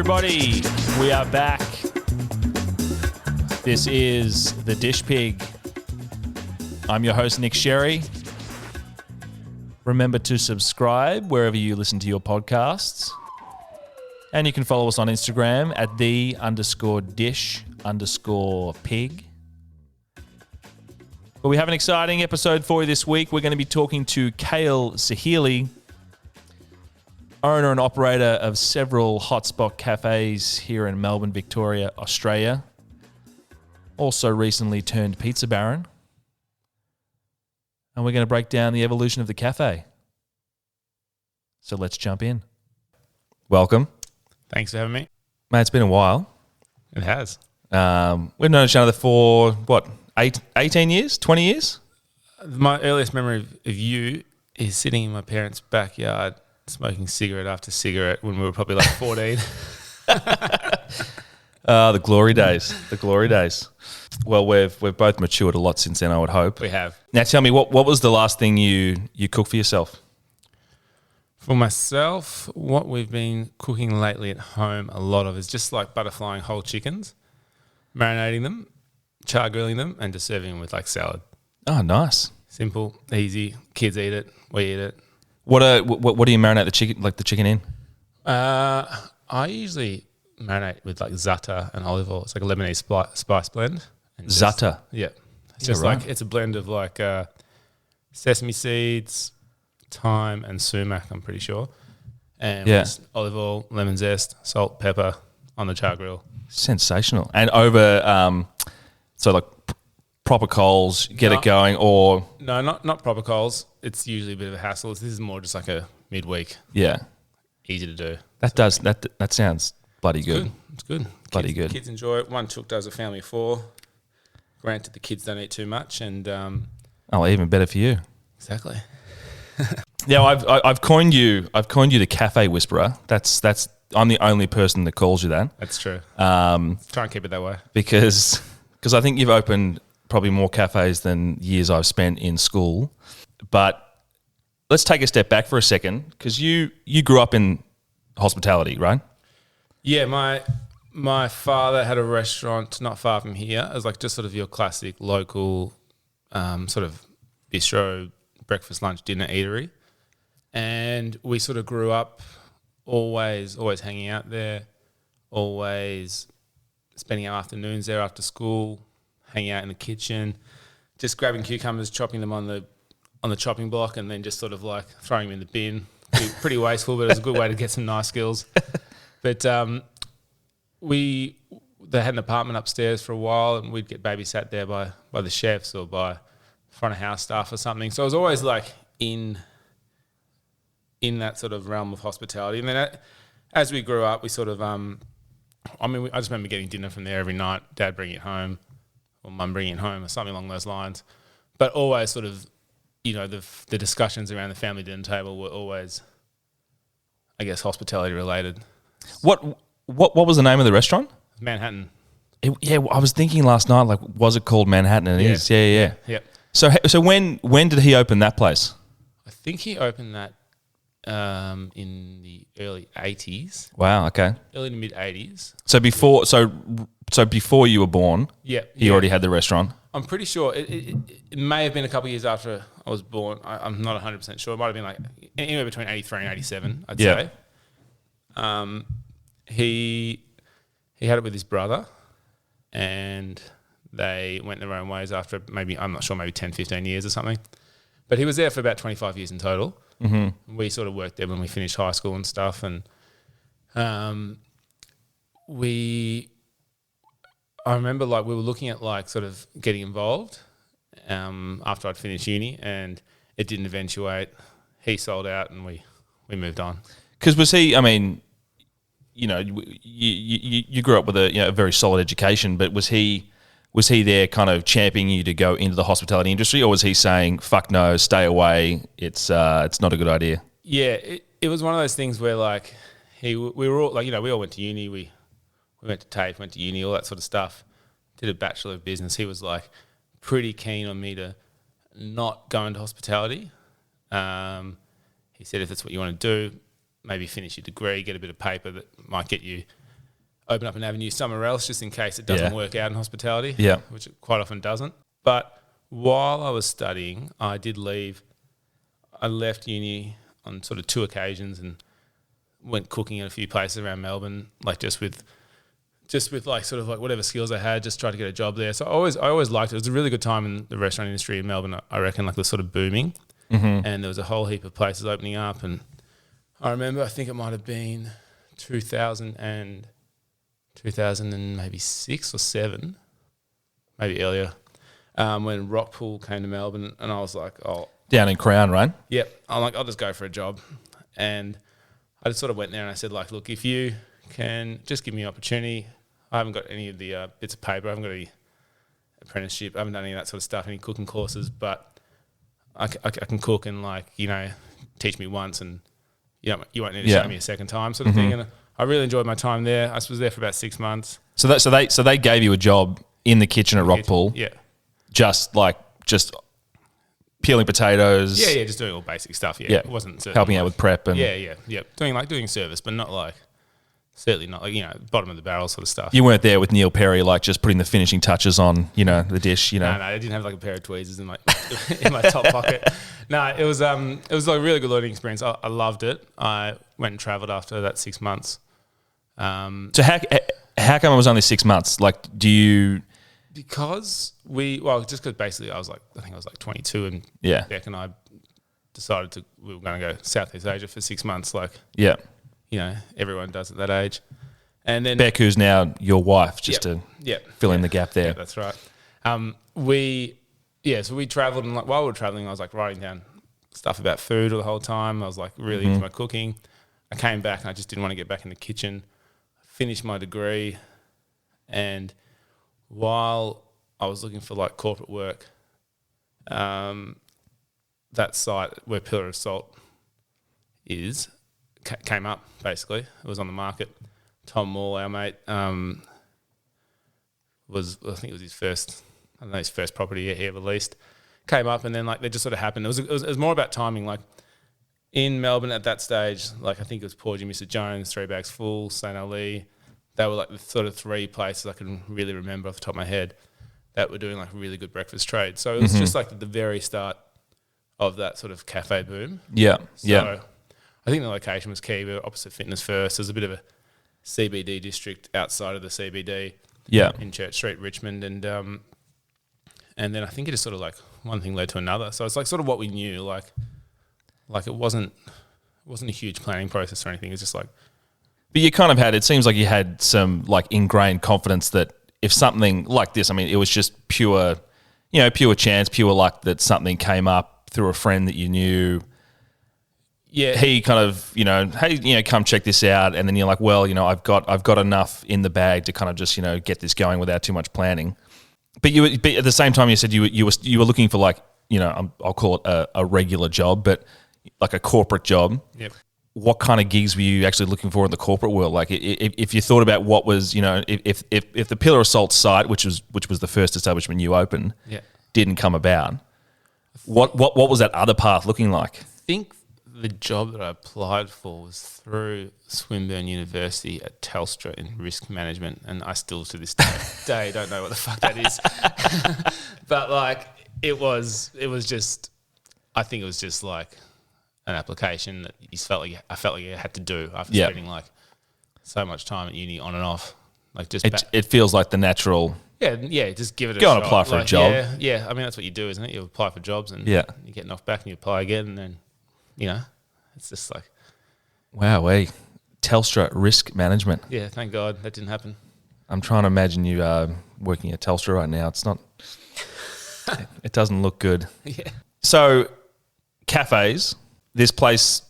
everybody. We are back. This is The Dish Pig. I'm your host, Nick Sherry. Remember to subscribe wherever you listen to your podcasts. And you can follow us on Instagram at _dish_pig. But we have an exciting episode for you this week. We're going to be talking to Kael Sahely, owner and operator of several hotspot cafes here in Melbourne, Victoria, Australia. Also recently turned pizza baron. And we're going to break down the evolution of the cafe. So let's jump in. Welcome. Thanks for having me. Mate, it's been a while. It has. We've known each other for, 18 years? 20 years? My earliest memory of you is sitting in my parents' backyard smoking cigarette after cigarette when we were probably like 14. The glory days. The glory days. Well, we've both matured a lot since then, I would hope. We have. Now tell me, what was the last thing you cooked for yourself? For myself, what we've been cooking lately at home a lot of is just like butterflying whole chickens, marinating them, char grilling them, and just serving them with like salad. Oh, nice. Simple, easy. Kids eat it. We eat it. What do you marinate the chicken in? I usually marinate with like za'atar and olive oil. It's like a Lebanese spice blend. And Za'atar? Yeah. It's just right. like, it's a blend of like sesame seeds, thyme and sumac, I'm pretty sure. And just olive oil, lemon zest, salt, pepper on the char grill. Sensational. And over, proper coals, get it going, or... No, not proper coals. It's usually a bit of a hassle. This is more just like a midweek. Yeah. Easy to do. That sounds bloody good. It's good. Bloody good. Kids enjoy it. One chook does a family of 4. Granted, the kids don't eat too much, and even better for you. Exactly. Yeah, I've coined you the cafe whisperer. I'm the only person that calls you that. That's true. Try and keep it that way. Because I think you've opened probably more cafes than years I've spent in school. But let's take a step back for a second, because you grew up in hospitality, right? Yeah, my father had a restaurant not far from here. It was like just sort of your classic local sort of bistro, breakfast, lunch, dinner eatery. And we sort of grew up always hanging out there, always spending our afternoons there after school, hanging out in the kitchen, just grabbing cucumbers, chopping them on the chopping block, and then just sort of like throwing them in the bin. Pretty wasteful, but it was a good way to get some nice skills. But they had an apartment upstairs for a while, and we'd get babysat there by the chefs or by front of house staff or something. So I was always like in that sort of realm of hospitality. And then as we grew up, we sort of, I just remember getting dinner from there every night, Dad bringing it home or Mum bringing it home or something along those lines. But always sort of, the discussions around the family dinner table were always, I guess, hospitality related. What was the name of the restaurant? Manhattan. I was thinking last night, like, was it called Manhattan? And it is. Yeah. Yep. So when did he open that place? I think he opened that in the early 80s. Wow. Okay. Early to mid 80s. So before you were born, he already had the restaurant. I'm pretty sure it may have been a couple of years after I was born. I'm not 100% sure. It might have been like anywhere between 83 and 87, I'd say. He had it with his brother, and they went their own ways after maybe 10, 15 years or something. But he was there for about 25 years in total. Mm-hmm. We sort of worked there when we finished high school and stuff. And I remember like we were looking at like sort of getting involved after I'd finished uni, and it didn't eventuate. He sold out and we moved on. Because was he, you grew up with a very solid education, but was he there kind of championing you to go into the hospitality industry, or was he saying, fuck no, stay away, it's not a good idea? Yeah, it was one of those things where like we were all like, we all went to uni, we went to TAFE, went to uni, all that sort of stuff, did a Bachelor of Business. He was like pretty keen on me to not go into hospitality. He said, if that's what you want to do, maybe finish your degree, get a bit of paper that might get you open up an avenue somewhere else just in case it doesn't work out in hospitality, which it quite often doesn't. But while I was studying, I did leave. I left uni on sort of 2 occasions and went cooking in a few places around Melbourne, like just with like sort of like whatever skills I had, just tried to get a job there. So I always liked it. It was a really good time in the restaurant industry in Melbourne. I reckon like the sort of booming, and there was a whole heap of places opening up. And I remember, I think it might have been 2000 and maybe 6 or 7, maybe earlier, when Rockpool came to Melbourne, and I was like, oh. Down in Crown, right? Yep. I'm like, I'll just go for a job. And I just sort of went there and I said, like, look, if you can just give me an opportunity. I haven't got any of the bits of paper. I haven't got any apprenticeship. I haven't done any of that sort of stuff, any cooking courses, but I can cook and, like, you know, teach me once and you won't need to show me a second time sort of thing. And I really enjoyed my time there. I was there for about 6 months. So they gave you a job in the kitchen at Rockpool. Yeah. Just peeling potatoes. Yeah, just doing all basic stuff. Yeah. It wasn't helping out with prep and doing service, but not like, certainly not like, you know, bottom of the barrel sort of stuff. You weren't there with Neil Perry, like just putting the finishing touches on, you know, the dish. You know, no, I didn't have like a pair of tweezers in my in my top pocket. No, it was like a really good learning experience. I loved it. I went and travelled after that 6 months. So how come it was only 6 months? Like, because basically I think I was like 22 and Beck and I decided we were going to go Southeast Asia for 6 months. Like, you know, everyone does at that age. And then Beck, who's now your wife, just to fill in the gap there. Yeah, that's right. So we travelled, and like while we were travelling, I was like writing down stuff about food the whole time. I was like really into my cooking. I came back and I just didn't want to get back in the kitchen. Finished my degree, and while I was looking for like corporate work, that site where Pillar of Salt is came up. Basically, it was on the market. Tom Moore, our mate, I think it was his first property he ever leased. Came up, and then like they just sort of happened. It was more about timing. Like in Melbourne at that stage, like I think it was Porgy, Mr. Jones, 3 Bags Full, St. Ali. They were like the sort of 3 places I can really remember off the top of my head that were doing like really good breakfast trade. So it was just like the very start of that sort of cafe boom. Yeah, so I think the location was key. We were opposite Fitness First. There's a bit of a CBD district outside of the CBD. In Church Street, Richmond, and then I think it just sort of like one thing led to another. So it's like sort of what we knew. Like it wasn't a huge planning process or anything. It's just like. But you kind of it seems like you had some like ingrained confidence that if something like this, I mean, it was just pure chance, pure luck that something came up through a friend that you knew. Yeah. He kind of, you know, hey, you know, come check this out. And then you're like, well, you know, I've got enough in the bag to kind of just, you know, get this going without too much planning. But at the same time, you said you were looking for like, you know, I'll call it a regular job, but like a corporate job. Yep. What kind of gigs were you actually looking for in the corporate world? Like if you thought about what was, you know, if the Pillar of Salt site, which was the first establishment you opened, didn't come about, what was that other path looking like? I think the job that I applied for was through Swinburne University at Telstra in risk management, and I still to this day don't know what the fuck that is. But like it was just, I think it was just like an application that I felt like you had to do after spending like so much time at uni on and off. Like just it feels like the natural. Yeah, just give it a shot. Go and apply for a job. Yeah. I mean that's what you do, isn't it? You apply for jobs and you get knocked back and you apply again, and then you know it's just like wow, Telstra risk management. Yeah, thank God that didn't happen. I'm trying to imagine you working at Telstra right now. It's not. It doesn't look good. Yeah. So, cafes. This place,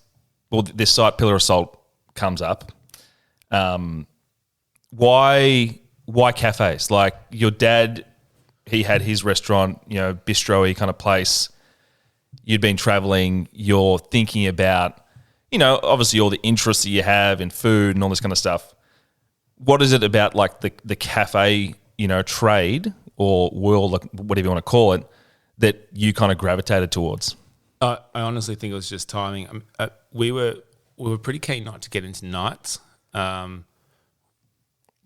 well, this site, Pillar of Salt, comes up. Why cafes? Like your dad, he had his restaurant, you know, bistro-y kind of place. You'd been traveling. You're thinking about, you know, obviously all the interests that you have in food and all this kind of stuff. What is it about like the cafe, you know, trade or world, like whatever you want to call it, that you kind of gravitated towards? I honestly think it was just timing. We were pretty keen not to get into nights.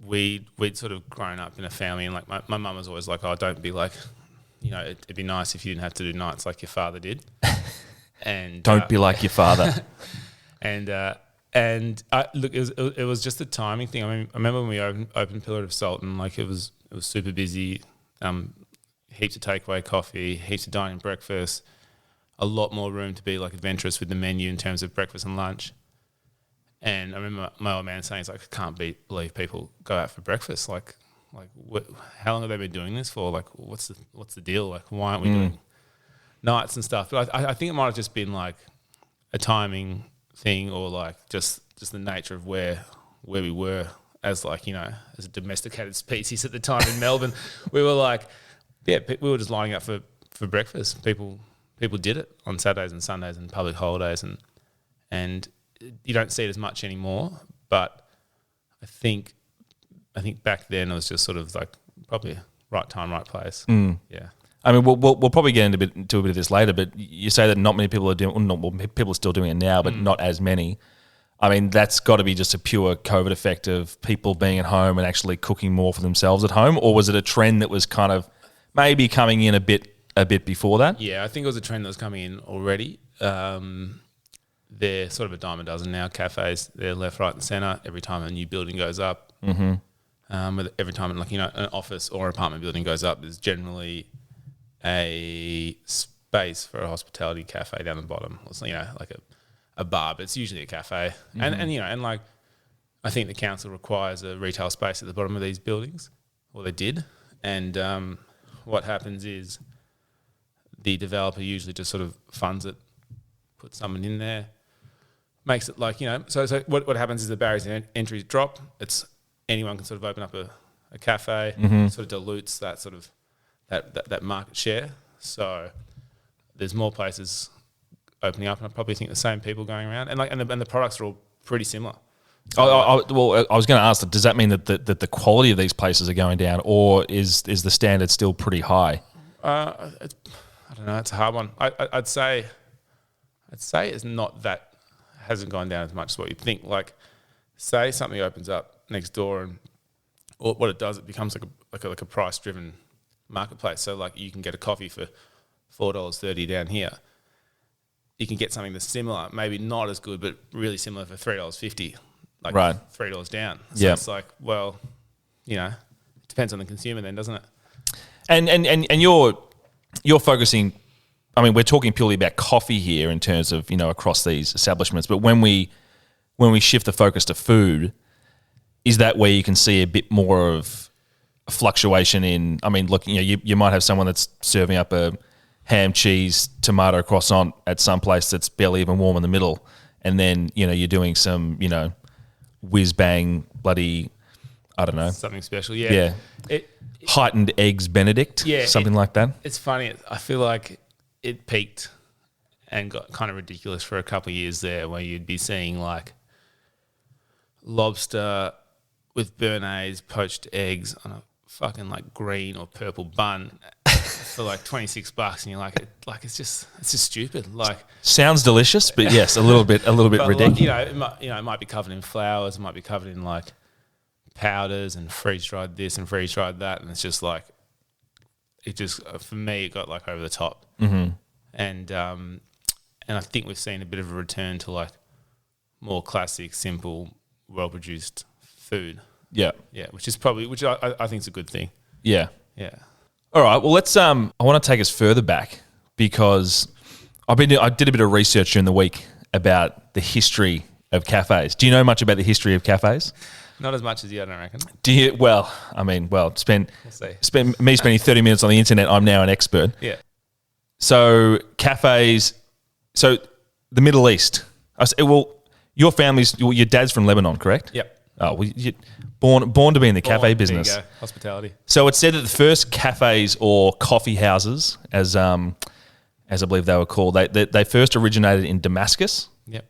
we'd sort of grown up in a family, and like my mum was always like, "Oh, don't be like, it'd be nice if you didn't have to do nights like your father did." And Don't be like your father. And look, it was just a timing thing. I mean, I remember when we opened Pillar of Salt, and like it was super busy. Heaps of takeaway coffee, heaps of dining breakfast, a lot more room to be like adventurous with the menu in terms of breakfast and lunch. And I remember my old man saying, "It's like, I can't believe people go out for breakfast. Like, how long have they been doing this for? Like, what's the deal? Like, why aren't we doing nights and stuff?" But I think it might have just been like a timing thing, or like just the nature of where we were as like, as a domesticated species at the time in Melbourne. We were like, we were just lining up for breakfast. People did it on Saturdays and Sundays and public holidays, and you don't see it as much anymore. But I think back then it was just sort of like probably right time, right place. Yeah. I mean, we'll probably get into a bit of this later, but you say that not many people are doing. Well, people are still doing it now, but not as many. I mean, that's got to be just a pure COVID effect of people being at home and actually cooking more for themselves at home, or was it a trend that was kind of maybe coming in a bit before that? Yeah, I think it was a trend that was coming in already. They're sort of a dime a dozen now. Cafes, they're left, right, and centre. Every time a new building goes up, every time like an office or apartment building goes up, there's generally a space for a hospitality cafe down the bottom. It's, like a bar, but it's usually a cafe. And like I think the council requires a retail space at the bottom of these buildings, or they did. And what happens is the developer usually just sort of funds it, puts someone in there, makes it like, so what happens is the barriers to entry drop. It's anyone can sort of open up a cafe, sort of dilutes that sort of that market share. So there's more places opening up, and I probably think the same people going around, and the products are all pretty similar. Well, I was going to ask, does that mean that the quality of these places are going down, or is the standard still pretty high? I don't know. It's a hard one. I'd say it's not that, hasn't gone down as much as what you'd think. Like, say something opens up next door, and what it does, it becomes like a price driven marketplace. So like you can get a coffee for $4.30 down here. You can get something that's similar, maybe not as good, but really similar for $3.50. Like right. $3 down. So it's like, well, it depends on the consumer then, doesn't it? And you're focusing, I mean, we're talking purely about coffee here in terms of, across these establishments, but when we shift the focus to food, is that where you can see a bit more of a fluctuation in, I mean, look, you might have someone that's serving up a ham, cheese, tomato croissant at some place that's barely even warm in the middle, and then, you're doing some, whiz bang bloody, I don't know. Something special, yeah. Yeah. Heightened eggs Benedict, something like that. It's funny. I feel like it peaked and got kind of ridiculous for a couple of years there, where you'd be seeing like lobster with béarnaise, poached eggs on a fucking like green or purple bun for like $26, and you're like, it's just stupid. Like, sounds delicious, but yes, a little bit ridiculous. Like, it might be covered in flours, it might be covered in like powders and freeze dried this and freeze dried that, and it's just like, it just, for me, it got like over the top. And I think we've seen a bit of a return to like more classic, simple, well produced food. Yeah, which I think is a good thing. Yeah. All right, well, let's. I want to take us further back, because I did a bit of research during the week about the history of cafes. Do you know much about the history of cafes? Not as much as you, I don't reckon. Do you? Well, I mean, spending 30 minutes on the internet, I'm now an expert. Yeah. So cafes, so the Middle East. Your dad's from Lebanon, correct? Yep. Oh, well, you're born to be in the cafe business. There you go. Hospitality. So it's said that the first cafes or coffee houses, as I believe they were called, they first originated in Damascus. Yep.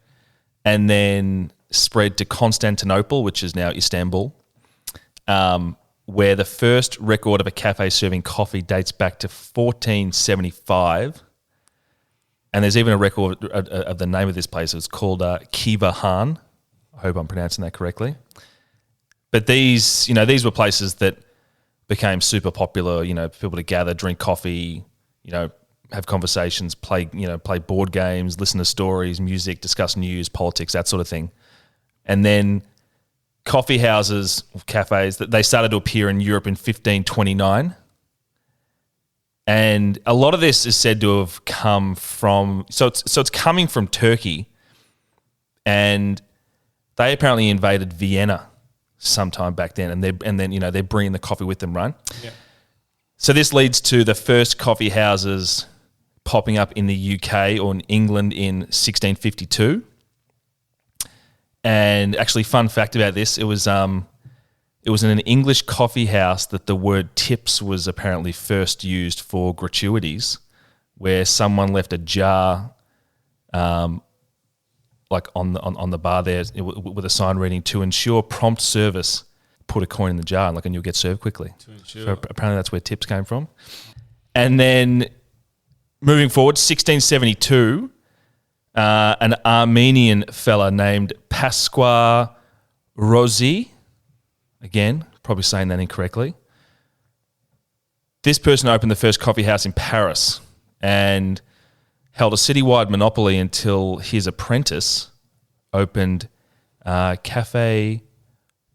And then spread to Constantinople, which is now Istanbul, where the first record of a cafe serving coffee dates back to 1475. And there's even a record of the name of this place. It's called Kiva Han. I hope I'm pronouncing that correctly. But these were places that became super popular, for people to gather, drink coffee, have conversations, play board games, listen to stories, music, discuss news, politics, that sort of thing. And then coffee houses, cafes, they started to appear in Europe in 1529. And a lot of this is said to have come from, so it's coming from Turkey, and they apparently invaded Vienna sometime back then, and then they're bringing the coffee with them, right? Yeah. So this leads to the first coffee houses popping up in the UK or in England in 1652. And actually, fun fact about this, it was in an English coffee house that the word tips was apparently first used for gratuities, where someone left a jar, like on the bar there with a sign reading, "To ensure prompt service, put a coin in the jar, and you'll get served quickly." To ensure. So apparently that's where tips came from. And then moving forward, 1672, an Armenian fella named Pasqua Rosi, again, probably saying that incorrectly. This person opened the first coffee house in Paris and held a citywide monopoly until his apprentice opened Café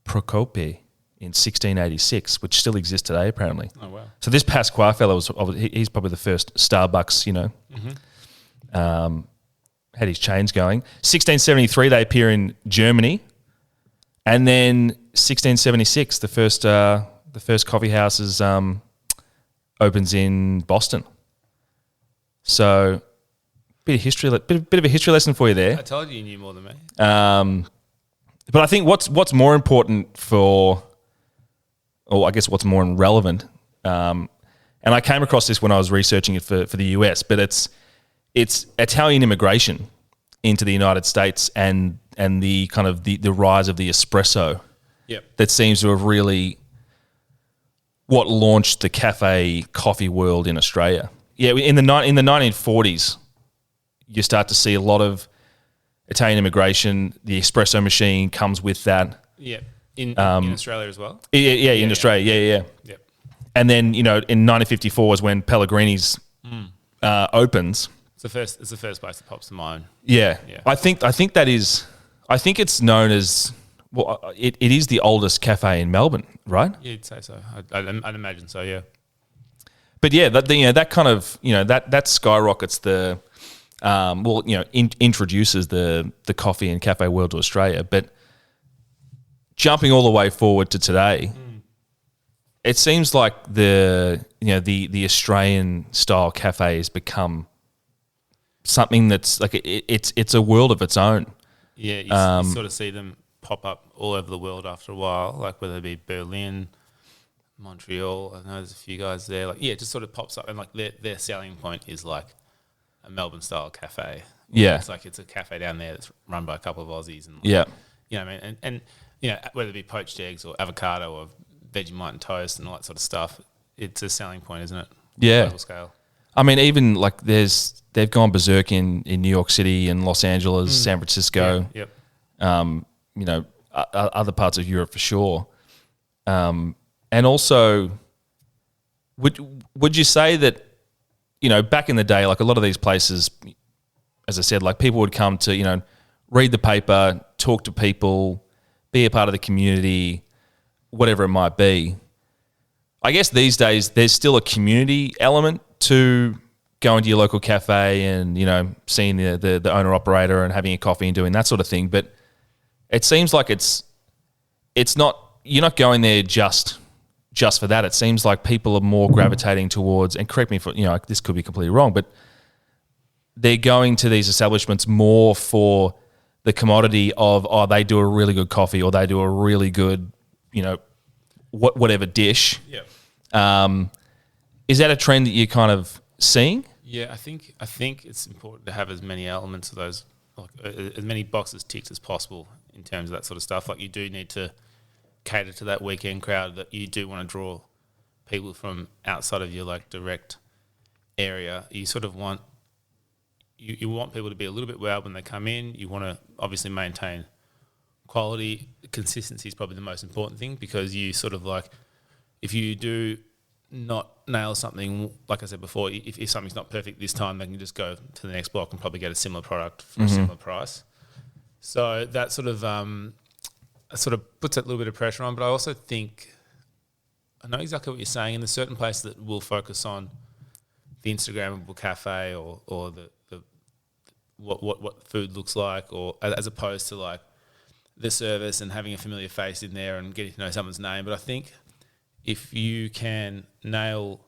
Procope in 1686, which still exists today, apparently. Oh, wow. So this Pasqua fellow he's probably the first Starbucks, had his chains going. 1673, they appear in Germany. And then 1676, the first coffee houses opens in Boston. So bit of a history lesson for you there. I told you knew more than me. But I think what's more important or I guess what's more relevant, and I came across this when I was researching it for the US, but it's Italian immigration into the United States and the kind of the rise of the espresso. Yep. That seems to have really what launched the cafe coffee world in Australia. Yeah, in the 1940s, you start to see a lot of Italian immigration. The espresso machine comes with that. Yeah, in Australia as well. Yeah, in Australia. Yeah. Yep. And then in 1954 is when Pellegrini's opens. It's the first place that pops to mind. Yeah. Yeah. I think that is. I think it's known as. Well, it is the oldest cafe in Melbourne, right? Yeah, you'd say so. I'd imagine so. Yeah. But yeah, that kind of that skyrockets the, introduces the coffee and cafe world to Australia. But jumping all the way forward to today, it seems like the Australian style cafe has become something that's like it's a world of its own. Yeah, you sort of see them pop up all over the world after a while, like whether it be Berlin, Montreal. I know there's a few guys there. Like, yeah, it just sort of pops up, and like their selling point is like a Melbourne style cafe. Yeah, it's like it's a cafe down there that's run by a couple of Aussies, and yeah, what I mean, and whether it be poached eggs or avocado or Vegemite and toast and all that sort of stuff, it's a selling point, isn't it? Yeah, global scale. I mean, even like they've gone berserk in New York City and Los Angeles, San Francisco. Yeah. Yep. Other parts of Europe for sure. And also, would you say that, back in the day, like a lot of these places, as I said, like people would come to, read the paper, talk to people, be a part of the community, whatever it might be. I guess these days there's still a community element to going to your local cafe and, seeing the owner operator and having a coffee and doing that sort of thing. But it seems like it's not, you're not going there just for that. It seems like people are more gravitating towards, and correct me if this could be completely wrong, but they're going to these establishments more for the commodity of, they do a really good coffee or they do a really good, whatever dish. Yeah. Is that a trend that you're kind of seeing? Yeah, I think it's important to have as many elements of those, like as many boxes ticked as possible in terms of that sort of stuff. Like you do need to cater to that weekend crowd, that you do want to draw people from outside of your like direct area. You sort of want you want people to be a little bit wowed when they come in. You want to obviously maintain quality, consistency is probably the most important thing, because you sort of like, if you do not nail something, like I said before, if something's not perfect this time, they can just go to the next block and probably get a similar product for a similar price. So that sort of puts a little bit of pressure on. But I also think, I know exactly what you're saying, and there's certain places that will focus on the Instagrammable cafe or the what food looks like, or as opposed to like the service and having a familiar face in there and getting to know someone's name. But I think if you can nail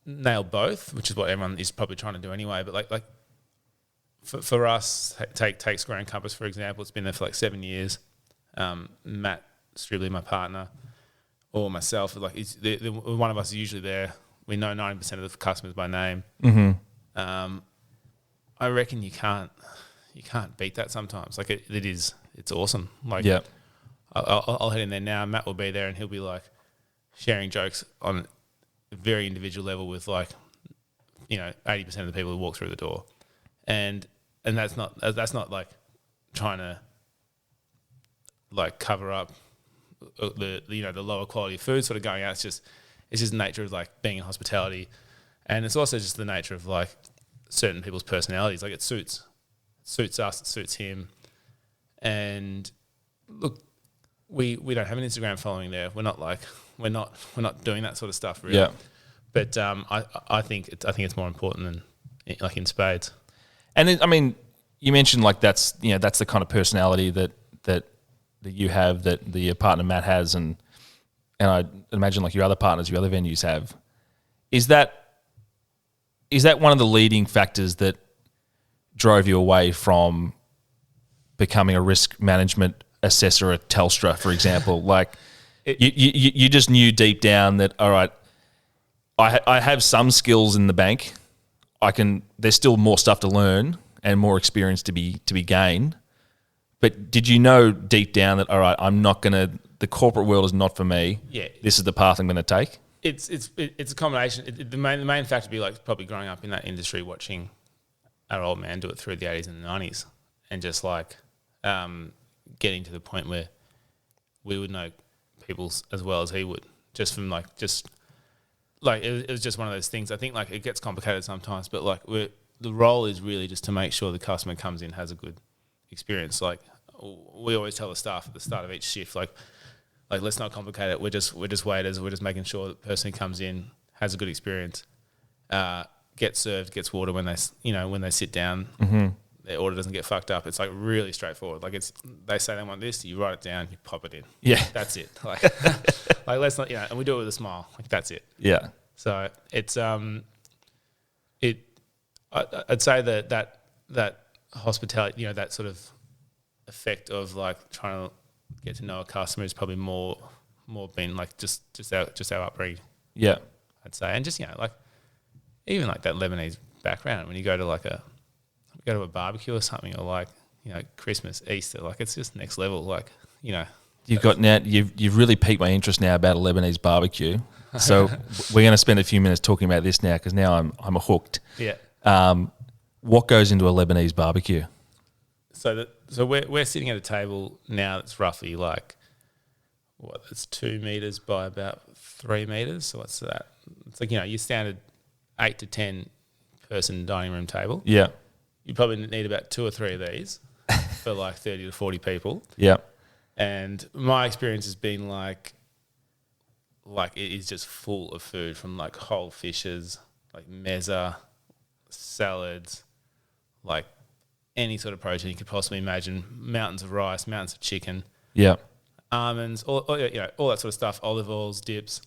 both, which is what everyone is probably trying to do anyway, but like for us, take Square and Compass for example. It's been there for like 7 years. Matt Stribley, my partner, or myself, like one of us is usually there. We know 90% of the customers by name. I reckon you can't beat that sometimes. Like it's awesome. Like I'll head in there now. Matt will be there, and he'll be like sharing jokes on a very individual level with like 80% of the people who walk through the door, and that's not like trying to like cover up the lower quality food sort of going out. It's just the nature of like being in hospitality, and it's also just the nature of like certain people's personalities. Like it suits us, it suits him, and look, we don't have an Instagram following there. We're not doing that sort of stuff really. Yeah. But I think it's more important than like in spades. And I mean, you mentioned like that's the kind of personality that you have, that your partner Matt has, and I imagine like your other partners, your other venues have. Is that one of the leading factors that drove you away from becoming a risk management assessor at Telstra, for example? Like you just knew deep down that, all right, I have some skills in the bank. There's still more stuff to learn and more experience to be gained. But did you know deep down that, all right, the corporate world is not for me. Yeah. This is the path I'm going to take? It's a combination. The main factor would be like probably growing up in that industry, watching our old man do it through the 80s and the 90s, and just like getting to the point where we would know people as well as he would, just from like it was just one of those things. I think like it gets complicated sometimes, but like the role is really just to make sure the customer comes in, has a good experience. Like we always tell the staff at the start of each shift, like let's not complicate it. We're just waiters. We're just making sure that the person who comes in has a good experience, gets served, gets water when they sit down. Mm-hmm. Their order doesn't get fucked up. It's like really straightforward. Like they say they want this, you write it down, you pop it in. Yeah, that's it. Like let's not, and we do it with a smile. Like that's it. Yeah. So it's I'd say that hospitality, that sort of effect of like trying to get to know a customer is probably more been like just our upbringing. Yeah, I'd say, and just like even like that Lebanese background when you go to a barbecue or something, or like Christmas, Easter, like it's just next level. Like you've really piqued my interest now about a Lebanese barbecue. So we're going to spend a few minutes talking about this now, because now I'm hooked. Yeah. What goes into a Lebanese barbecue? So we're sitting at a table now that's roughly like it's 2 meters by about 3 meters. So what's that? It's like your standard 8 to 10 person dining room table. Yeah. You probably need about 2 or 3 of these for like 30 to 40 people. Yeah. And my experience has been like it is just full of food, from like whole fishes, like mezza, salads, like any sort of protein you could possibly imagine, mountains of rice, mountains of chicken. Yeah. Almonds, all that sort of stuff, olive oils, dips,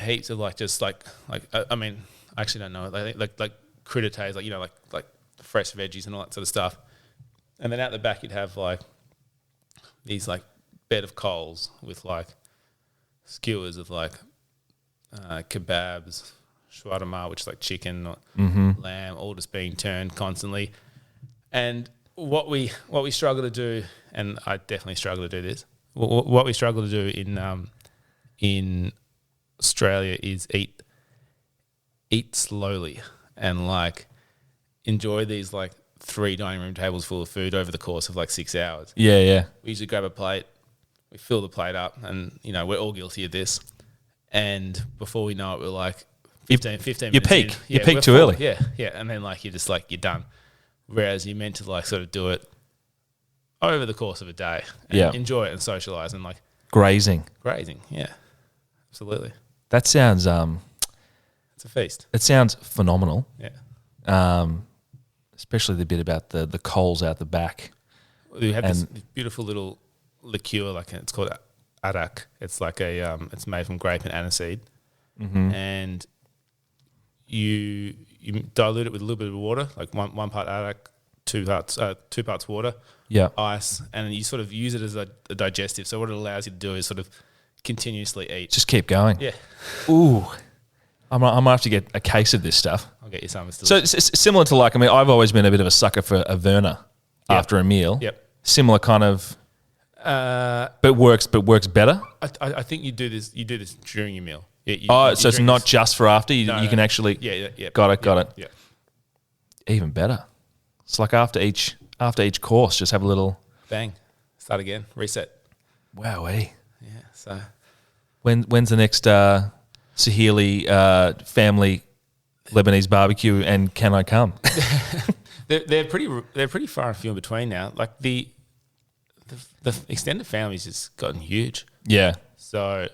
heaps of I mean, I actually don't know, like crudités, like fresh veggies and all that sort of stuff. And then out the back you'd have like these like bed of coals with like skewers of like kebabs, shawarma, which is like chicken or lamb, all just being turned constantly. And what we struggle to do, and I definitely struggle to do this, what we struggle to do in Australia is eat slowly and like enjoy these like 3 dining room tables full of food over the course of like 6 hours. Yeah, yeah. We usually grab a plate, we fill the plate up, and we're all guilty of this. And before we know it, we're like 15 minutes you peak. in. You Yeah, peak we're too full. early. Yeah. And then like you're just like, you're done. Whereas you're meant to like sort of do it over the course of a day. And enjoy it and socialise and like Grazing. Yeah. Absolutely. That sounds It's a feast. it sounds phenomenal. Yeah. Especially the bit about the coals out the back. We have this beautiful little liqueur, like it's called arak. It's like it's made from grape and aniseed, and you dilute it with a little bit of water, like one part arak, 2 parts water, ice, and you sort of use it as a digestive. So what it allows you to do is sort of continuously eat. Just keep going. Yeah. Ooh. I might have to get a case of this stuff. I'll get you some. So it's similar to like, I mean, I've always been a bit of a sucker for a Verna after a meal. Yep. Similar kind of, but works better. I think you do this during your meal. So it's not just for after. You can actually. Yeah. Got it. Yeah. Even better. It's like after each course, just have a little Bang. Start again. Reset. Wowee. Yeah. So When's the next Sahely family Lebanese barbecue, and can I come? they're pretty far and few in between now. Like the extended family's just gotten huge. Yeah. So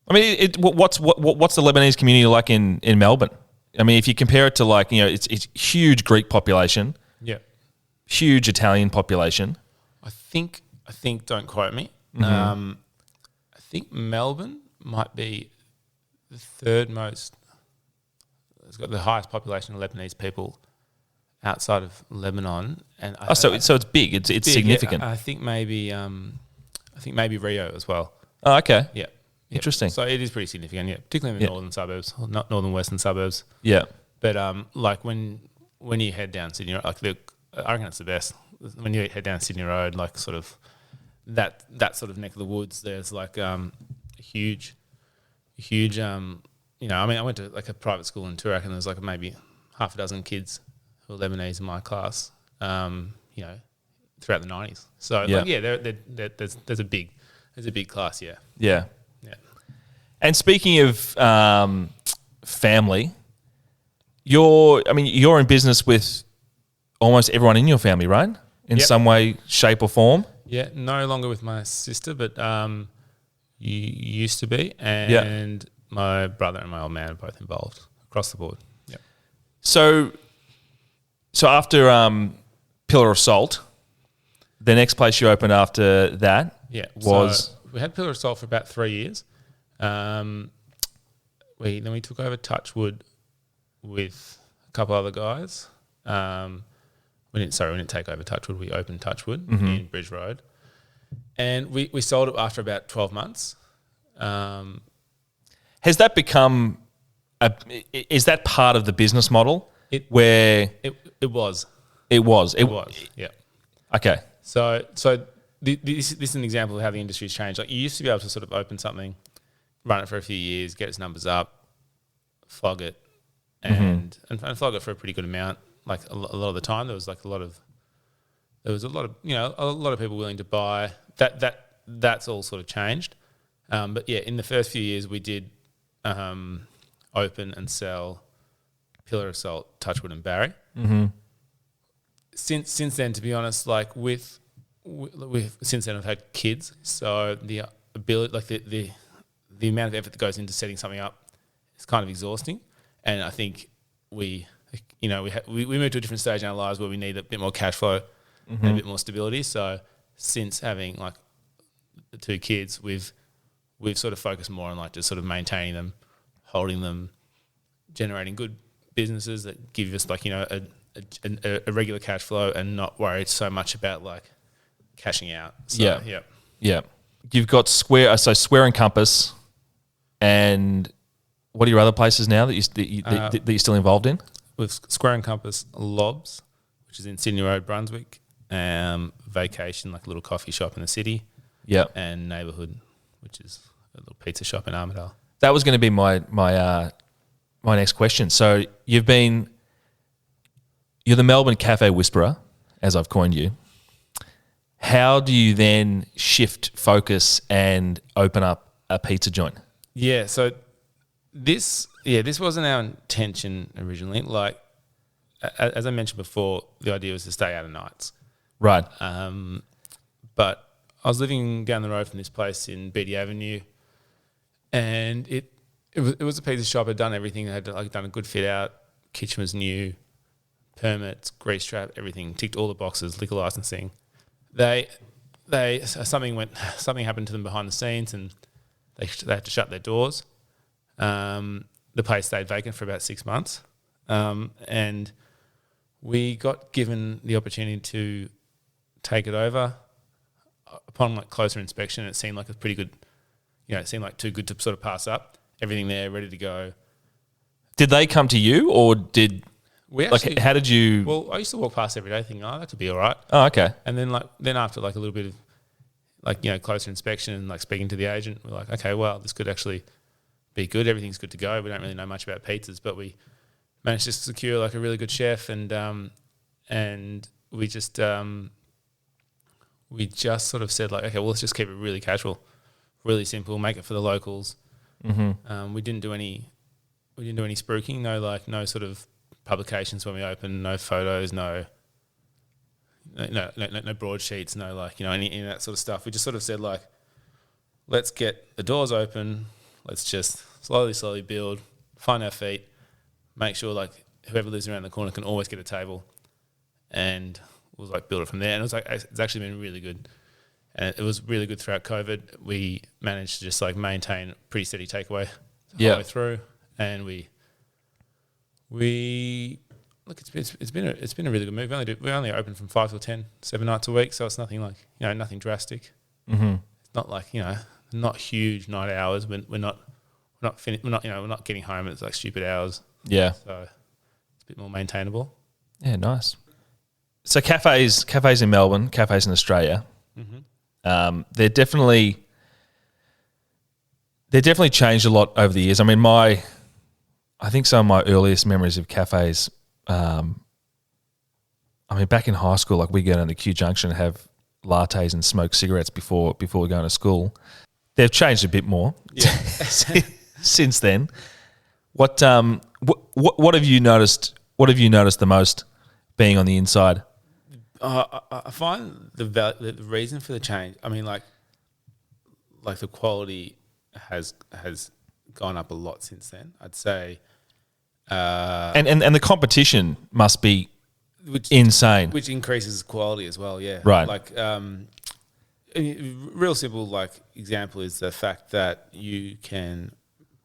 I mean, what's the Lebanese community like in Melbourne? I mean, if you compare it to like, it's huge Greek population, huge Italian population. I think don't quote me. I think Melbourne might be the 3rd most. It's got the highest population of Lebanese people outside of Lebanon, and so it's big. It's big, significant. Yeah. I think maybe Rio as well. Oh, okay. Yeah. Interesting. So it is pretty significant, particularly in the northern suburbs, or not northern western suburbs. Yeah. But like when you head down Sydney, like I reckon it's the best when you head down Sydney Road, like sort of that sort of neck of the woods. There's like a huge. I mean, I went to like a private school in Toorak, and there's like maybe half a dozen kids who are Lebanese in my class. Throughout the 90s. So there's a big class. Yeah. Yeah. Yeah. And speaking of family, you're in business with almost everyone in your family, right? In some way, shape, or form. Yeah, no longer with my sister, but you used to be, and my brother and my old man are both involved across the board. Yeah. So after Pillar of Salt, the next place you opened after that was... So we had Pillar of Salt for about 3 years. We took over Touchwood with a couple other guys. We didn't take over Touchwood. We opened Touchwood in Bridge Road, and we sold it after about 12 months. Has that become is that part of the business model? It was. Yeah. Okay. So this is an example of how the industry's changed. Like you used to be able to sort of open something, run it for a few years, get its numbers up, flog it, and flog it for a pretty good amount. Like a lot of the time, there was a lot of people willing to buy. That's all sort of changed. But yeah, in the first few years, we did open and sell Pillar of Salt, Touchwood, and Barry. Mm-hmm. Since then, to be honest, like since then I've had kids, so the ability, like the amount of effort that goes into setting something up is kind of exhausting, and I think we moved to a different stage in our lives where we need a bit more cash flow and a bit more stability. So since having like the 2 kids, we've sort of focused more on like just sort of maintaining them, holding them, generating good businesses that give us like a regular cash flow and not worried so much about like cashing out. So, yeah. You've got Square and Compass, and what are your other places now that you're still involved in? With Square and Compass, Lobbs, which is in Sydney Road, Brunswick, Vacation, like a little coffee shop in the city, and Neighbourhood, which is a little pizza shop in Armidale. That was going to be my next question. So you've been you're the Melbourne Cafe Whisperer, as I've coined you. How do you then shift focus and open up a pizza joint? Yeah, so this wasn't our intention originally. Like, as I mentioned before, the idea was to stay out of nights. Right. But I was living down the road from this place in Beatty Avenue, and it was a pizza shop. I'd done everything. I had done a good fit out. Kitchen was new, permits, grease trap, everything ticked all the boxes. Liquor licensing. Something happened to them behind the scenes, and they had to shut their doors. The place stayed vacant for about 6 months, and we got given the opportunity to take it over. Upon closer inspection, it seemed like a pretty good, it seemed like too good to sort of pass up. Everything there, ready to go. Did they come to you, or did we actually? How did you? Well, I used to walk past every day, thinking, "Oh, that could be all right." Oh, okay. And then after a little bit of closer inspection and speaking to the agent, we're like, okay, well, this could actually be good. Everything's good to go. We don't really know much about pizzas, but we managed to secure a really good chef, and we just sort of said okay, well, let's just keep it really casual, really simple, make it for the locals. Mm-hmm. We didn't do any spruiking, no sort of publications when we opened, no photos, no broadsheets, no any of that sort of stuff. We just sort of said let's get the doors open, let's just slowly build, find our feet, make sure whoever lives around the corner can always get a table, and we'll build it from there. And it's actually been really good, and it was really good throughout COVID. We managed to just maintain pretty steady takeaway the whole way through, and it's been a really good move. We only open from 5 till 10, 7 nights a week, so it's nothing nothing drastic. Mm-hmm. It's not not huge night hours. We're not getting home at stupid hours. Yeah. So it's a bit more maintainable. Yeah, nice. So cafes in Melbourne, cafes in Australia, they're definitely changed a lot over the years. I mean, I think some of my earliest memories of cafes, back in high school, we go down to Q Junction and have lattes and smoke cigarettes before we go to school. They've changed a bit more since then. What have you noticed? What have you noticed the most being on the inside? I find the reason for the change. I mean, the quality has gone up a lot since then. I'd say, and the competition must be insane, which increases quality as well. Yeah, right. Real simple example is the fact that you can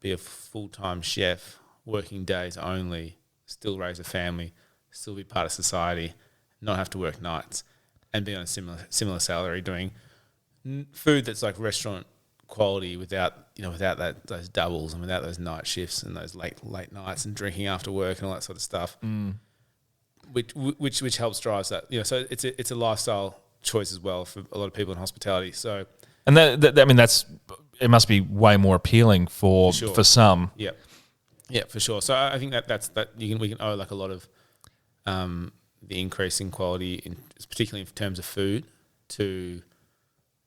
be a full-time chef, working days only, still raise a family, still be part of society, not have to work nights, and be on a similar salary doing food that's restaurant quality without those doubles and without those night shifts and those late nights and drinking after work and all that sort of stuff, which helps drives that. So it's a lifestyle choice as well for a lot of people in hospitality. So, and it must be way more appealing for some. Yeah, for sure. So I think we can owe a lot of the increase in quality, particularly in terms of food, to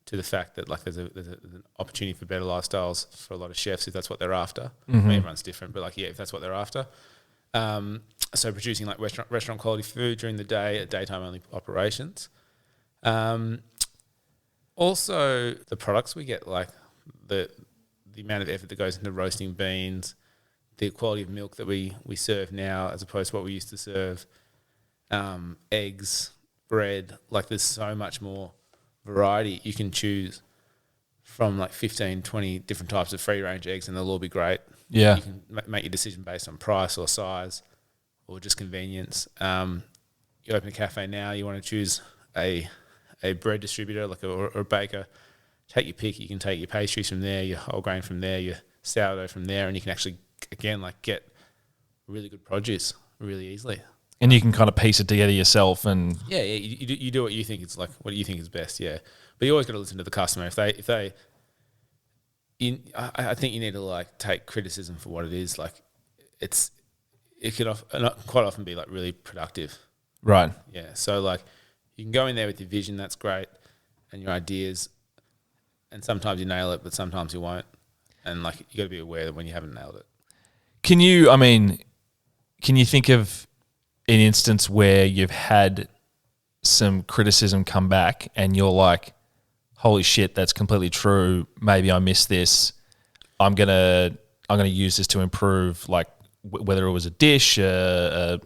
the fact that there's an opportunity for better lifestyles for a lot of chefs if that's what they're after. Mm-hmm. I mean, everyone's different, but if that's what they're after. So producing restaurant quality food during the day at daytime only operations. Also, the products we get, the amount of effort that goes into roasting beans, the quality of milk that we serve now as opposed to what we used to serve, eggs, bread. There's so much more variety. You can choose from 15, 20 different types of free range eggs and they'll all be great. Yeah. You can make your decision based on price or size or just convenience. You open a cafe now, you want to choose a bread distributor or a baker. Take your pick. You can take your pastries from there, your whole grain from there, your sourdough from there, and you can actually, again, get really good produce really easily. And you can kind of piece it together yourself, and you do what you think is what you think is best, But you always got to listen to the customer. I think you need to take criticism for what it is. It could quite often be really productive. Right. Yeah. So like you can go in there with your vision, that's great, and your ideas, and sometimes you nail it, but sometimes you won't. And like you got to be aware that when you haven't nailed it. Can you think of an instance where you've had some criticism come back and you're like, holy shit, that's completely true. Maybe I missed this. I'm gonna use this to improve, like whether it was a dish, something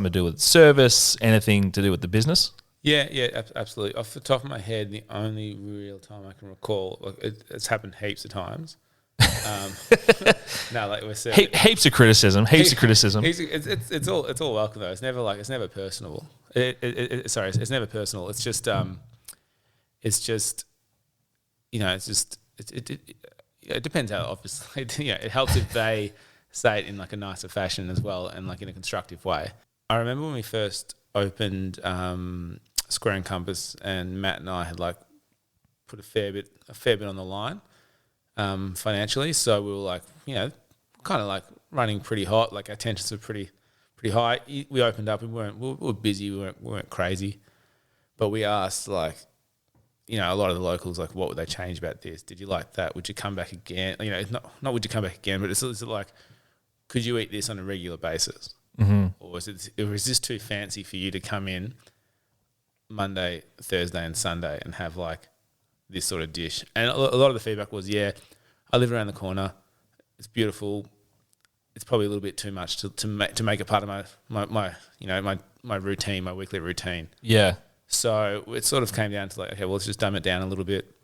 to do with service, anything to do with the business. Yeah, absolutely. Off the top of my head, the only real time I can recall, like it's happened heaps of times. No, like we're saying, heaps of criticism. It's all welcome though. It's never personal. It's never personal. It's just it depends how, obviously. It helps if they say it in like a nicer fashion as well and like in a constructive way. I remember when we first opened Square and Compass, and Matt and I had like put a fair bit on the line financially. So we were like, kind of like running pretty hot. Like our tensions were pretty high. We opened up. We were busy. We weren't crazy, but we asked like, a lot of the locals, like, what would they change about this? Did you like that? Would you come back again? It's not would you come back again, but it's like, could you eat this on a regular basis? Mm-hmm. Or is this too fancy for you to come in Monday, Thursday and Sunday and have like this sort of dish? And a lot of the feedback was, I live around the corner. It's beautiful. It's probably a little bit too much to make it part of my routine, my weekly routine. Yeah. So it sort of came down to like, okay, well, let's just dumb it down a little bit,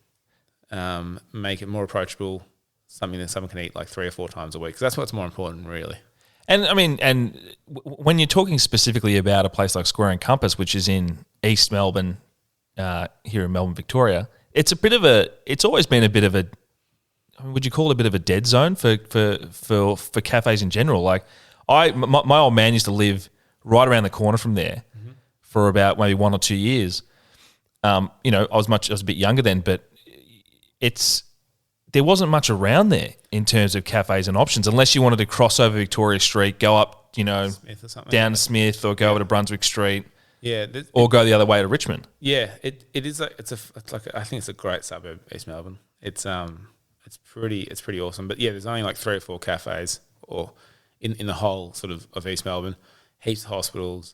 make it more approachable, something that someone can eat like 3 or 4 times a week. Because that's what's more important, really. And I mean, when you're talking specifically about a place like Square and Compass, which is in East Melbourne, here in Melbourne, Victoria, it's always been a bit of a, would you call it a bit of a dead zone for cafes in general? Like my old man used to live right around the corner from there for about maybe 1 or 2 years. I was a bit younger then, but there wasn't much around there in terms of cafes and options, unless you wanted to cross over Victoria Street, go up, Smith or something, down to Smith, or go over to Brunswick Street, or go the other way to Richmond. Yeah, it is like I think it's a great suburb, East Melbourne. It's pretty awesome. But there's only like 3 or 4 cafes, or in the whole sort of East Melbourne. Heaps of hospitals,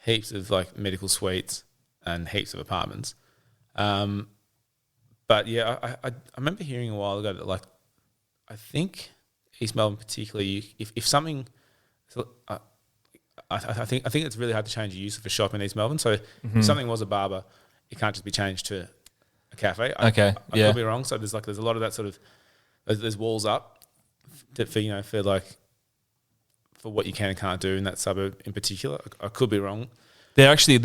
heaps of like medical suites, and heaps of apartments. But I remember hearing a while ago that like, I think East Melbourne particularly, if something, I think it's really hard to change the use of a shop in East Melbourne. So if something was a barber, it can't just be changed to a cafe. I could be wrong. So there's a lot of that sort of, there's walls up for what you can and can't do in that suburb in particular. I could be wrong. There still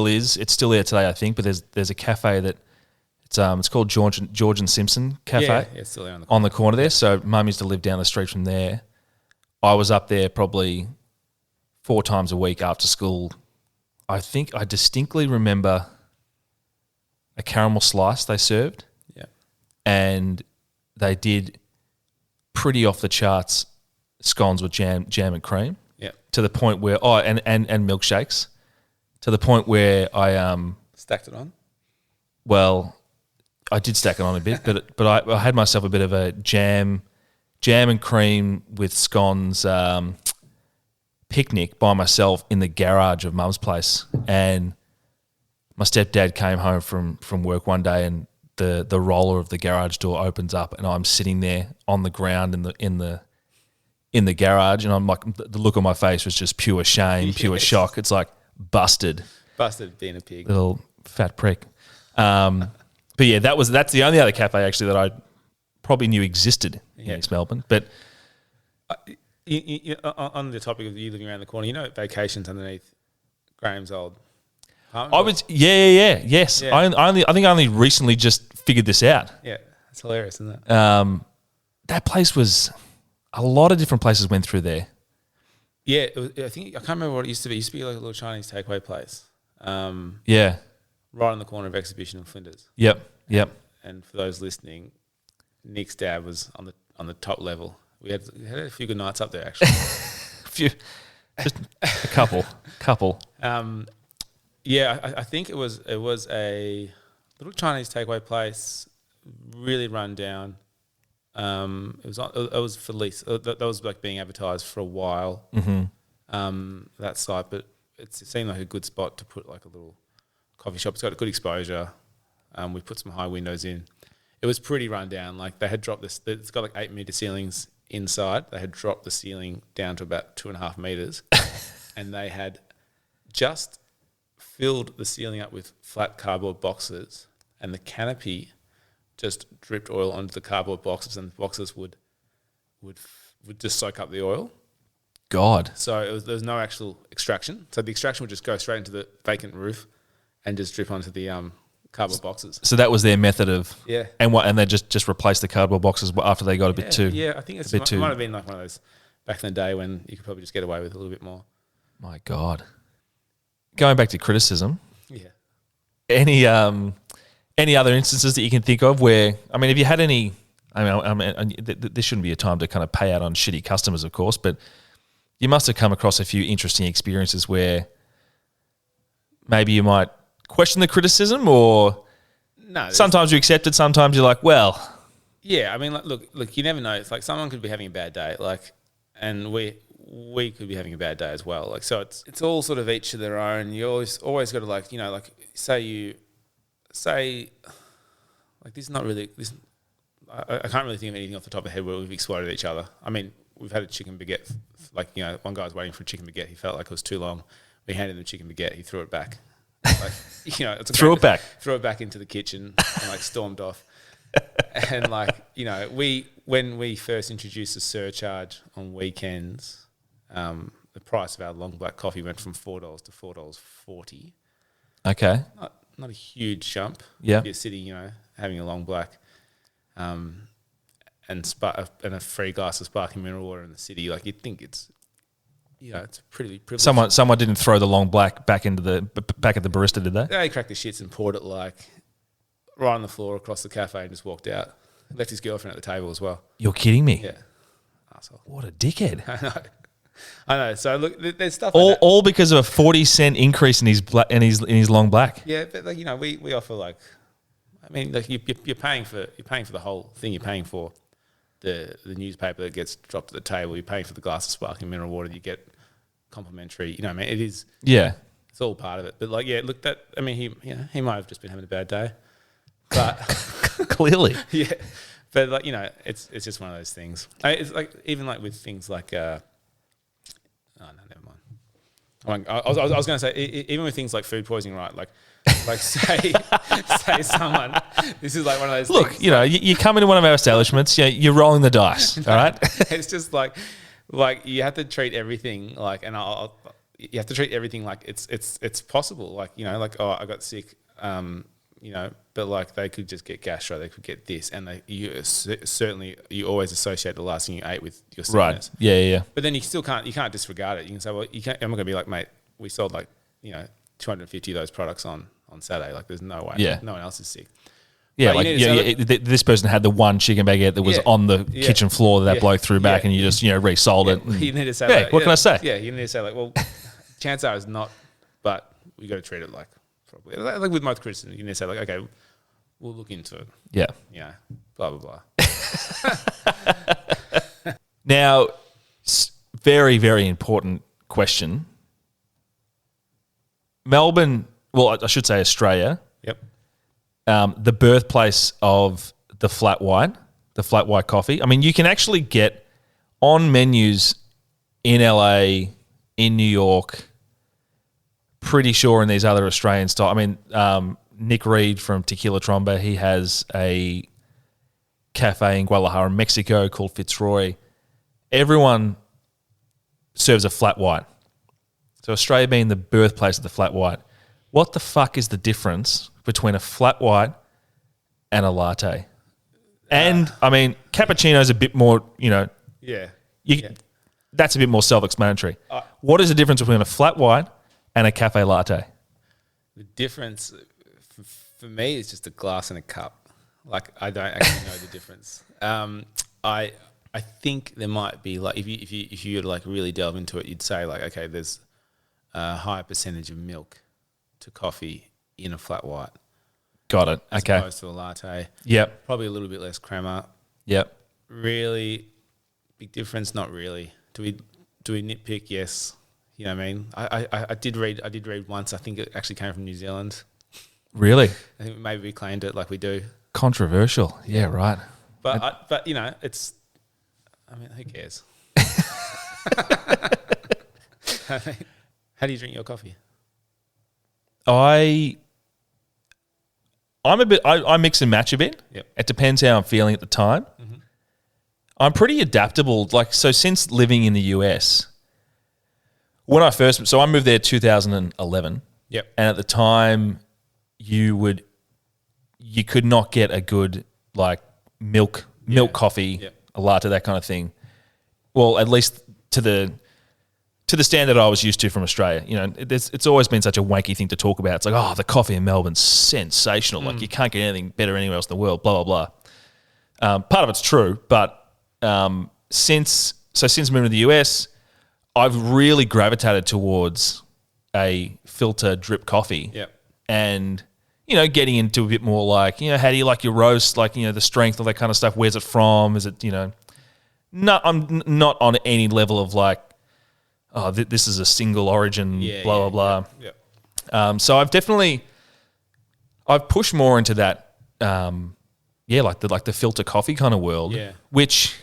is. It's still there today, I think. But there's a cafe that it's called George and Simpson Cafe. Yeah, it's still there on the corner there. So Mum used to live down the street from there. I was up there probably 4 times a week after school. I think I distinctly remember a caramel slice they served. Yeah, and they did pretty off the charts scones with jam and cream. Yeah, to the point where and milkshakes, to the point where I stacked it on. Well, I did stack it on a bit, but I had myself a bit of a jam and cream with scones picnic by myself in the garage of Mum's place. And my stepdad came home from work one day, and the roller of the garage door opens up, and I'm sitting there on the ground in the garage, and I'm like, the look on my face was just pure shame, pure shock. It's like busted being a pig, little fat prick. But yeah, that's the only other cafe actually that I probably knew existed in East Melbourne. But on the topic of you living around the corner, vacations underneath Graham's old apartment. I was yes. Yeah. I think I only recently just figured this out. Yeah, it's hilarious, isn't it? That place was, a lot of different places went through there. Yeah, I can't remember what it used to be. It used to be like a little Chinese takeaway place. Right on the corner of Exhibition and Flinders. Yep. And for those listening, Nick's dad was on the top level. We had a few good nights up there actually. Just a couple Couple. Yeah, I think it was a little Chinese takeaway place, really run down. It was for lease. That was like being advertised for a while. That site, but it seemed like a good spot to put like a little coffee shop. It's got a good exposure. We put some high windows in. It was pretty run down. Like they had dropped this. It's got like 8-meter ceilings inside. They had dropped the ceiling down to about 2.5 meters, and they had just filled the ceiling up with flat cardboard boxes, and the canopy just dripped oil onto the cardboard boxes, and the boxes would just soak up the oil. God. So there was no actual extraction. So the extraction would just go straight into the vacant roof and just drip onto the cardboard boxes. So that was their method of and they just replaced the cardboard boxes after they got a bit too. Yeah, I think it might have been like one of those back in the day when you could probably just get away with a little bit more. My God. Going back to criticism. Yeah. Any other instances that you can think of where, I mean, have you had any, I mean, this shouldn't be a time to kind of pay out on shitty customers, of course, but you must have come across a few interesting experiences where maybe you might question the criticism, or no, sometimes you accept it, sometimes you're like, well. Yeah, I mean, like, look, you never know. It's like someone could be having a bad day, like, and we could be having a bad day as well. Like, so it's all sort of each to their own. You always got to, like, you know, like say like this is not really this. I can't really think of anything off the top of the head where we've exploded at each other. I mean, we've had a chicken baguette. Like, you know, one guy was waiting for a chicken baguette. He felt like it was too long. We handed him the chicken baguette. He threw it back. Like, you know, threw it back into the kitchen and like stormed off. And like, you know, when we first introduced a surcharge on weekends, the price of our long black coffee went from $4 to $4.40. Okay. Not a huge jump. Yeah. If you're sitting, you know, having a long black, and a free glass of sparkling mineral water in the city, like you'd think it's, you know, it's pretty privileged. Someone didn't throw the long black back at the barista, did they? They cracked the shits and poured it like right on the floor across the cafe and just walked out. Left his girlfriend at the table as well. You're kidding me? Yeah. Asshole. What a dickhead. I know. So look, there's stuff like that. All because of a 40-cent increase in his long black. Yeah, but like, you know, we offer like, I mean, like you're paying for the whole thing. You're paying for the newspaper that gets dropped at the table. You're paying for the glass of sparkling mineral water that you get complimentary. You know what I mean? It is. Yeah. It's all part of it. But like, yeah, look, I mean, he might have just been having a bad day, but clearly, yeah. But like, you know, it's just one of those things. It's like even like with things like, oh no, never mind. I was going to say even with things like food poisoning, right? Like say someone. This is like one of those. Look, things, you know, you come into one of our establishments, you're rolling the dice, all right? It's just like you have to treat everything like, and you have to treat everything like it's possible. Like, you know, like, oh, I got sick, you know, but like they could just get gastro, they could get this, and certainly you always associate the last thing you ate with your sickness. Right. Yeah. But then you can't disregard it. You can say, well, I'm not going to be like, mate, we sold like, you know, 250 of those products on Saturday. Like, there's no way. Yeah. No one else is sick. Yeah, like this person had the one chicken baguette that was on the kitchen floor that bloke threw back, and you just, you know, resold it. You need to say like, what can I say? Yeah, you need to say like, well, chance are it's not, but we got to treat it like probably like with most criticism. You need to say like, okay, we'll look into it. Yeah. You know, blah blah blah. Now, very, very important question. Melbourne, well, I should say Australia. Yep. The birthplace of the flat white coffee. I mean, you can actually get on menus in LA, in New York, pretty sure in these other Australian style. I mean, Nick Reed from Tequila Tromba, he has a cafe in Guadalajara, Mexico called Fitzroy. Everyone serves a flat white. So Australia being the birthplace of the flat white, what the fuck is the difference between a flat white and a latte? And, I mean, cappuccino's a bit more, you know. Yeah. That's a bit more self-explanatory. What is the difference between a flat white and a cafe latte? The difference for me is just a glass and a cup. Like, I don't actually know the difference. I think there might be, like, if you like really delve into it, you'd say like, okay, there's a higher percentage of milk to coffee in a flat white. Got it. As Okay. opposed to a latte. Yep. Probably a little bit less crema. Yep. Really big difference? Not really. Do we nitpick? Yes. You know what I mean? I did read once. I think it actually came from New Zealand. Really? I think maybe we claimed it like we do. Controversial. Yeah, right. But you know, it's. I mean, who cares? How do you drink your coffee? I mix and match a bit. Yep. It depends how I'm feeling at the time. Mm-hmm. I'm pretty adaptable. Like, so since living in the US, when I moved there 2011. Yep. And at the time, you could not get a good like milk coffee, Yep. a latte, that kind of thing. Well, at least to the standard I was used to from Australia. You know, it's always been such a wanky thing to talk about. It's like, oh, the coffee in Melbourne's sensational. Like, you can't get anything better anywhere else in the world, blah, blah, blah. Part of it's true, but since moving to the US, I've really gravitated towards a filter drip coffee. Yep. And, you know, getting into a bit more like, you know, how do you like your roast? Like, you know, the strength, all that kind of stuff. Where's it from? Is it, you know, I'm not on any level of like, oh, this is a single origin, blah, blah, blah. Yeah. So I've pushed more into that, like the filter coffee kind of world, which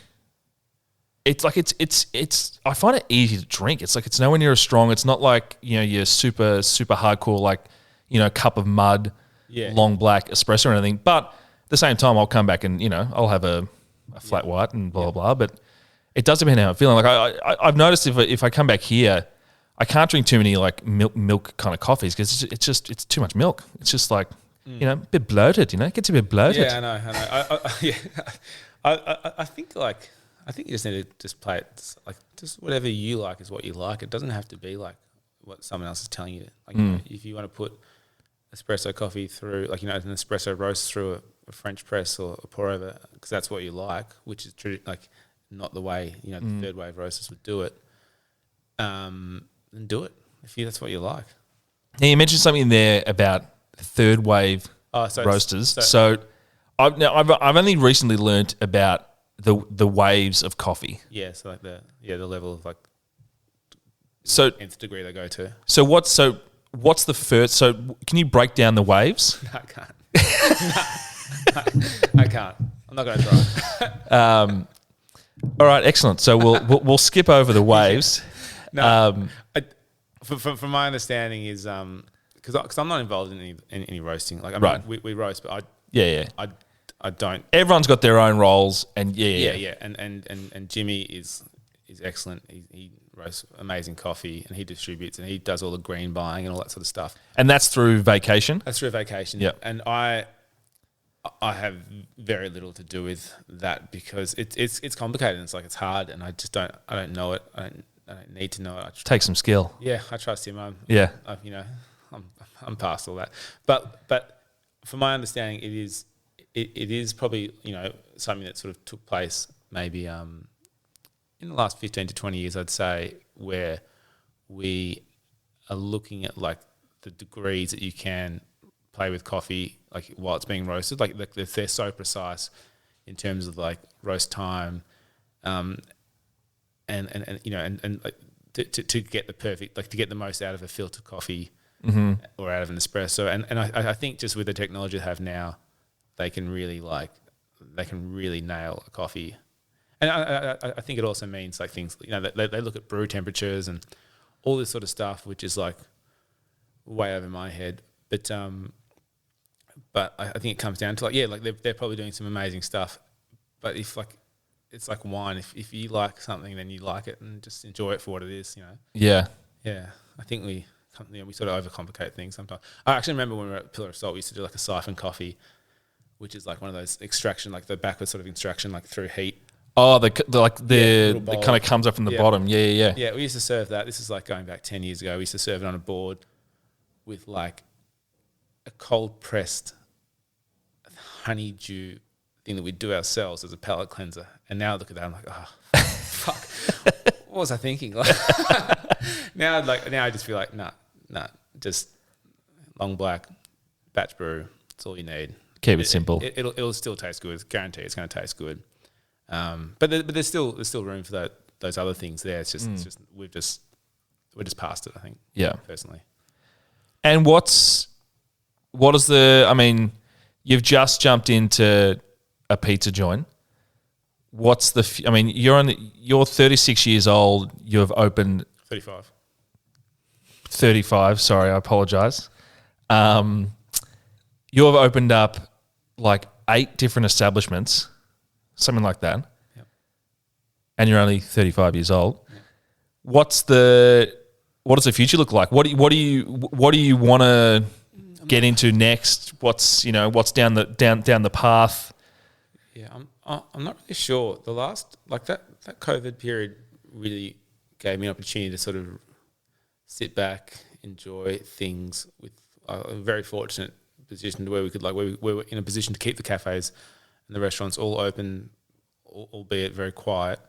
it's like, it's, I find it easy to drink. It's like, it's nowhere near as strong. It's not like, you know, your super, super hardcore, like, you know, cup of mud, long black espresso or anything. But at the same time, I'll come back and, you know, I'll have a flat white and blah, blah, blah. But it does depend how I'm feeling. Like I've noticed if I come back here, I can't drink too many like milk kind of coffees because it's too much milk. It's just like, you know, a bit bloated, you know, it gets a bit bloated. Yeah, I know. I think you just need to just play it like just whatever you like is what you like. It doesn't have to be like what someone else is telling you. Like, you know, if you want to put espresso coffee through, like, you know, an espresso roast through a French press or a pour over, because that's what you like, which is like not the way, you know, the third wave roasters would do it. Then do it if that's what you like. Now, you mentioned something there about third wave roasters. So I've only recently learnt about the waves of coffee. Yeah, so like the level of like nth degree they go to. So what's the first? So can you break down the waves? No, I can't. I can't. I'm not going to try. All right, excellent. So we'll skip over the waves. No, from my understanding is because I'm not involved in any roasting. Like, I mean, we roast, but I don't. Everyone's got their own roles, and and Jimmy is excellent. He roasts amazing coffee, and he distributes, and he does all the green buying and all that sort of stuff. And that's through Vacation. That's through Vacation. Yeah, and I have very little to do with that because it's complicated. And it's like it's hard, and I don't know it. I don't need to know it. Take some skill. Yeah, I trust him. I'm past all that. But from my understanding, it is probably, you know, something that sort of took place maybe in the last 15 to 20 years, I'd say, where we are looking at like the degrees that you can play with coffee, like while it's being roasted, like they're so precise in terms of like roast time, and you know, and like to get the perfect, like to get the most out of a filter coffee or out of an espresso, and I think just with the technology they have now, they can really nail a coffee. And I think it also means like things, you know, they look at brew temperatures and all this sort of stuff, which is like way over my head. But I think it comes down to like they're probably doing some amazing stuff. But if like it's like wine, if you like something, then you like it and just enjoy it for what it is, you know. Yeah. Yeah. I think we sort of overcomplicate things sometimes. I actually remember when we were at Pillar of Salt, we used to do like a siphon coffee, which is like one of those extraction, like the backward sort of extraction, like through heat. Oh, the kind of comes up from the bottom. Yeah. Yeah, we used to serve that. This is like going back 10 years ago. We used to serve it on a board with like a cold pressed honeydew thing that we'd do ourselves as a palate cleanser. And now I look at that, I'm like, oh, fuck. What was I thinking? Like, now I just feel like nah, just long black, batch brew. That's all you need. Keep it simple. It'll still taste good. Guarantee it's going to taste good. But there's still room for those other things there. It's just we're just past it. I think. Yeah. Personally. And what is you've just jumped into a pizza joint. What's you're 36 years old. You've opened 35. 35. Sorry, I apologize. You have opened up like 8 different establishments, something like that. Yep. And you're only 35 years old. Yep. What does the future look like? What do you want to get into next? What's down the path? Yeah, I'm not really sure. The last that COVID period really gave me an opportunity to sort of sit back, enjoy things. With a very fortunate position to where we could we were in a position to keep the cafes and the restaurants all open, albeit very quiet.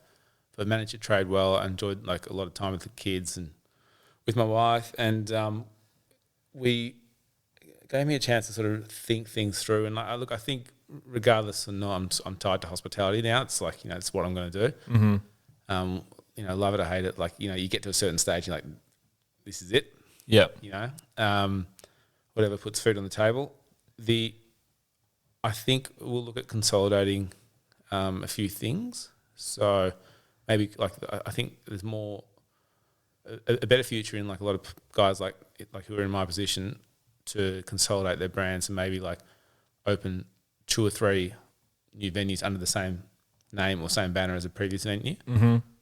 But I managed to trade well. I enjoyed a lot of time with the kids and with my wife, and we gave me a chance to sort of think things through. And I think regardless or not, I'm tied to hospitality now. It's it's what I'm going to do. Mm-hmm. Love it or hate it. You get to a certain stage, you're like, this is it. Yeah. Whatever puts food on the table. I think we'll look at consolidating a few things. So maybe I think there's more a better future in a lot of guys who are in my position to consolidate their brands and maybe open 2 or 3 new venues under the same name or same banner as a previous venue,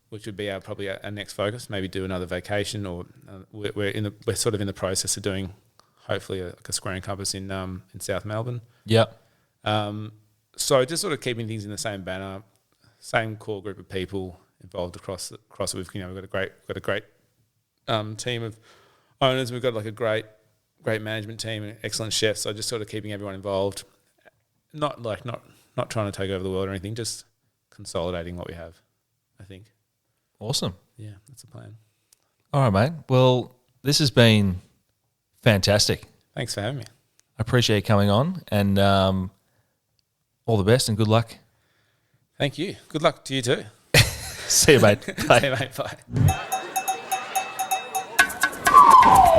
which would be probably our next focus. Maybe do another vacation, or we're sort of in the process of doing hopefully a Square and Compass in South Melbourne. Yeah. So just sort of keeping things in the same banner, same core group of people involved across it. We've got a great team of owners. We've got a great management team and excellent chefs. So just sort of keeping everyone involved, not trying to take over the world or anything, just consolidating what we have, I think. Awesome. Yeah, that's the plan. All right, mate. Well, this has been fantastic. Thanks for having me. I appreciate you coming on, and all the best and good luck. Thank you. Good luck to you too. See you, mate. Bye. See you, mate. Bye.